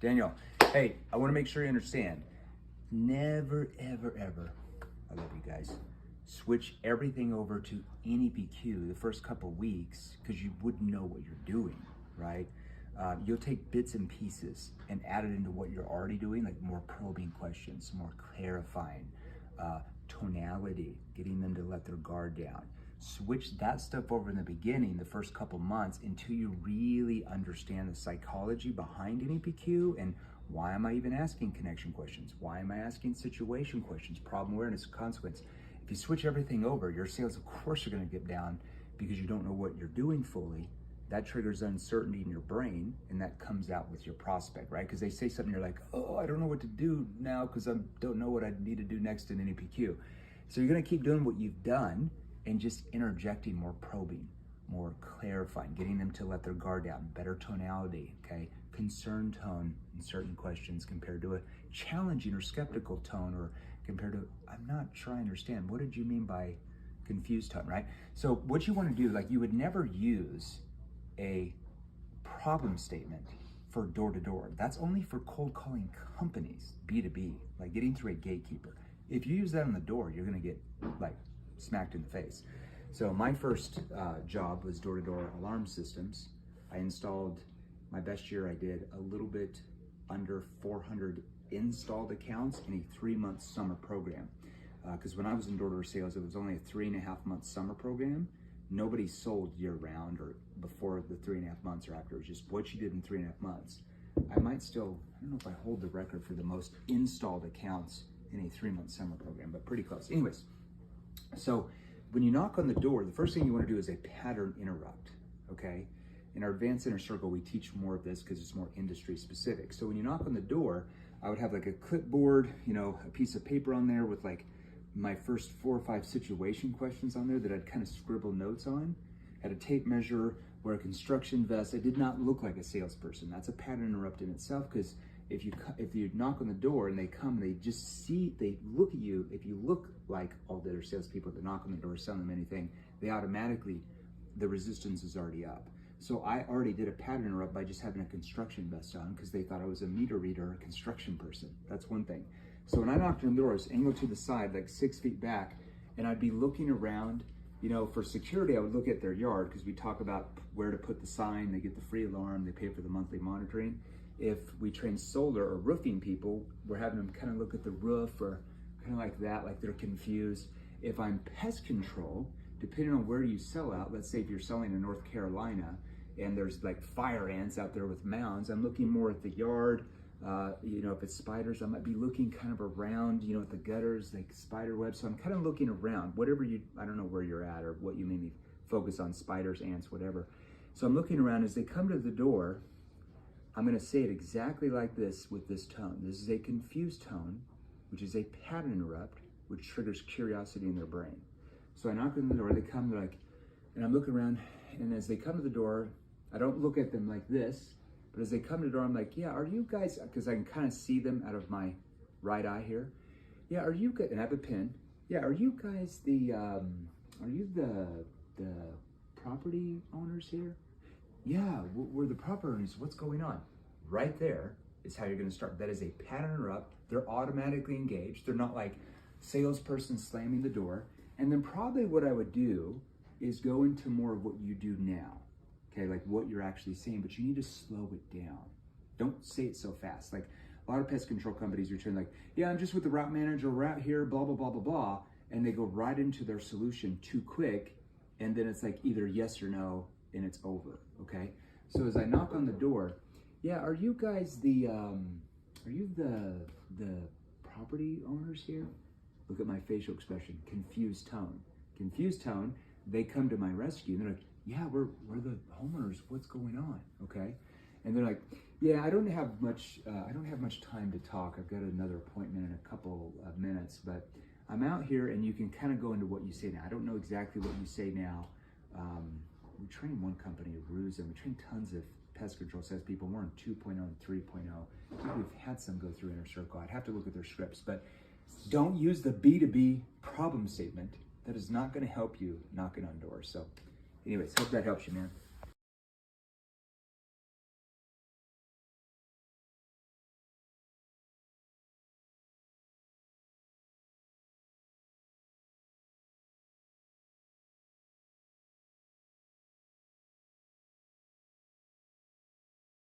Daniel, hey, I want to make sure you understand. Never, ever, ever, I love you guys, switch everything over to NEPQ the first couple weeks because you wouldn't know what you're doing, right? You'll take bits and pieces and add it into what you're already doing, like more probing questions, more clarifying, tonality, getting them to let their guard down. Switch that stuff over in the beginning, the first couple months, until you really understand the psychology behind NEPQ and why am I even asking connection questions? Why am I asking situation questions, problem awareness, consequence? If you switch everything over, your sales, of course, are going to get down because you don't know what you're doing fully. That triggers uncertainty in your brain, and that comes out with your prospect, right? Because they say something, you're like, oh, I don't know what to do now because I don't know what I need to do next in NEPQ. So you're going to keep doing what you've done and just interjecting more probing, more clarifying, getting them to let their guard down, better tonality, okay? Concern tone in certain questions compared to a challenging or skeptical tone, or compared to, I'm not sure I understand. What did you mean by confused tone, right? So what you want to do, like you would never use a problem statement for door-to-door. That's only for cold calling companies, B2B, like getting through a gatekeeper. If you use that on the door, you're going to get like smacked in the face. So my first job was door-to-door alarm systems. I installed, my best year I did a little bit under 400 installed accounts in a 3-month summer program. Because when I was in door-to-door sales, it was only a 3.5-month summer program. Nobody sold year-round or before the 3.5 months or after. It was just what you did in 3.5 months. I might still, I don't know if I hold the record for the most installed accounts in a 3-month summer program, but pretty close. Anyways, so when you knock on the door, the first thing you want to do is a pattern interrupt, okay? In our advanced inner circle, we teach more of this because it's more industry specific. So when you knock on the door, I would have like a clipboard, a piece of paper on there with like my first 4 or 5 situation questions on there that I'd kind of scribble notes on. Had a tape measure, wear a construction vest. I did not look like a salesperson. That's a pattern interrupt in itself, because if you knock on the door and they come, they look at you. If you look like all the other salespeople that knock on the door selling them anything, they automatically, the resistance is already up. So I already did a pattern interrupt by just having a construction vest on because they thought I was a meter reader or a construction person. That's one thing. So when I knocked on the doors, angled to the side, like 6 feet back, and I'd be looking around, for security, I would look at their yard because we talk about where to put the sign, they get the free alarm, they pay for the monthly monitoring. If we train solar or roofing people, we're having them kind of look at the roof or kind of like that, like they're confused. If I'm pest control, depending on where you sell out, let's say if you're selling in North Carolina and there's like fire ants out there with mounds, I'm looking more at the yard. If it's spiders, I might be looking kind of around, at the gutters, like spider webs. So I'm kind of looking around, I don't know where you're at or what you maybe focus on, spiders, ants, whatever. So I'm looking around. As they come to the door, I'm going to say it exactly like this with this tone. This is a confused tone, which is a pattern interrupt, which triggers curiosity in their brain. So I knock on the door, they come, they're like, and I'm looking around, and as they come to the door, I don't look at them like this, but as they come to the door, I'm like, yeah, are you guys, because I can kind of see them out of my right eye here. Yeah, are you guys, and I have a pin. Yeah, are you guys the property owners here? Yeah, we're the property owners. What's going on? Right there is how you're going to start. That is a pattern interrupt. They're automatically engaged. They're not like salesperson slamming the door. And then probably what I would do is go into more of what you do now. Okay, like what you're actually saying, but you need to slow it down. Don't say it so fast. Like a lot of pest control companies are turning like, yeah, I'm just with the route manager, we're out here, blah, blah, blah, blah, blah. And they go right into their solution too quick. And then it's like either yes or no, and it's over, okay? So as I knock on the door, yeah, are you guys the property owners here? Look at my facial expression, confused tone. Confused tone, they come to my rescue, and they're like, yeah, we're the homeowners, what's going on, okay? And they're like, yeah, I don't have much time to talk. I've got another appointment in a couple of minutes, but I'm out here, and you can kind of go into what you say now. I don't know exactly what you say now. We train one company, Ruse, and we train tons of pest control salespeople. We're in 2.0 and 3.0. I think we've had some go through Inner Circle. I'd have to look at their scripts, but don't use the B2B problem statement. That is not going to help you knocking on doors. So anyways, hope that helps you, man.